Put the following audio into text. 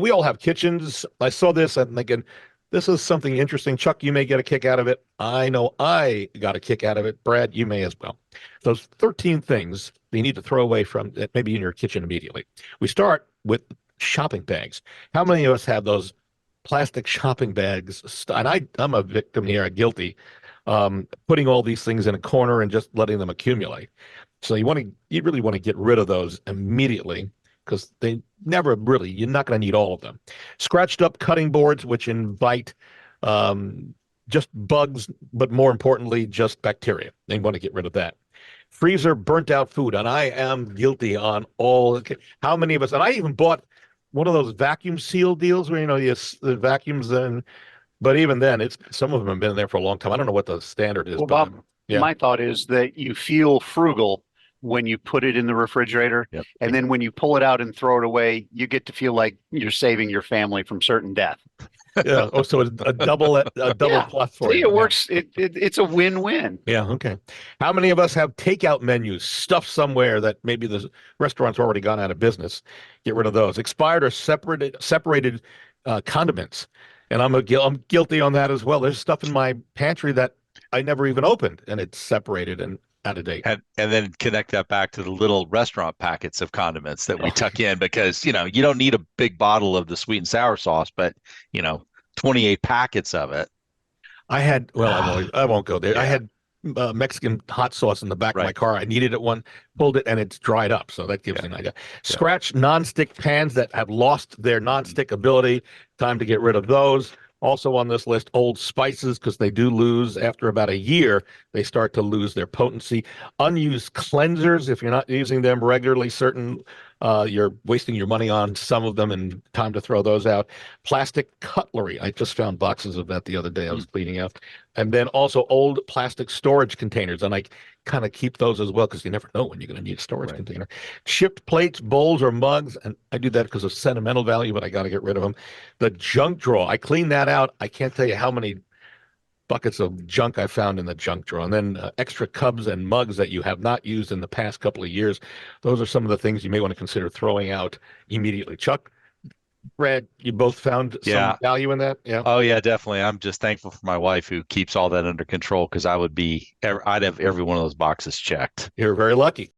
we all have kitchens. I saw this. I'm thinking, this is something interesting. Chuck, you may get a kick out of it. I know I got a kick out of it. Brad, you may as well. Those 13 things you need to throw away from maybe in your kitchen immediately. We start with shopping bags. How many of us have those plastic shopping bags? And I'm a victim here, guilty, putting all these things in a corner and just letting them accumulate. So you really want to get rid of those immediately because you're not going to need all of them. Scratched up cutting boards, which invite just bugs, but more importantly, just bacteria. They want to get rid of that. Freezer burnt out food, and I am guilty on all. How many of us? And I even bought one of those vacuum seal deals where the vacuums and. But even then, some of them have been there for a long time. I don't know what the standard is. Well, but Bob, yeah. my thought is that you feel frugal when you put it in the refrigerator, Yep. and then when you pull it out and throw it away, you get to feel like you're saving your family from certain death. Yeah. Oh, so it's a double Yeah. plus for See, you. it works. It's a win-win. Yeah. Okay. How many of us have takeout menus stuffed somewhere that maybe the restaurant's already gone out of business? Get rid of those. Expired or separated condiments, and I'm guilty on that as well. There's stuff in my pantry that I never even opened, and it's separated and out of date. And then connect that back to the little restaurant packets of condiments that we tuck in because, you don't need a big bottle of the sweet and sour sauce, but, 28 packets of it. I won't go there. Yeah. I had Mexican hot sauce in the back of my Right. car. I needed it pulled it, and it's dried up. So that gives you an idea. Scratch nonstick pans that have lost their nonstick ability. Time to get rid of those. Also on this list, old spices, because they do lose after about a year, they start to lose their potency. Unused cleansers, if you're not using them regularly, you're wasting your money on some of them and time to throw those out. Plastic cutlery. I just found boxes of that the other day. I was cleaning out. And then also old plastic storage containers. And I kind of keep those as well because you never know when you're going to need a storage container. Chipped plates, bowls, or mugs. And I do that because of sentimental value, but I got to get rid of them. The junk drawer. I clean that out. I can't tell you how many buckets of junk I found in the junk drawer. And then extra cups and mugs that you have not used in the past couple of years. Those are some of the things you may want to consider throwing out immediately. Chuck, Brad, you both found some value in that? Yeah. Oh, yeah, definitely. I'm just thankful for my wife who keeps all that under control because I'd have every one of those boxes checked. You're very lucky.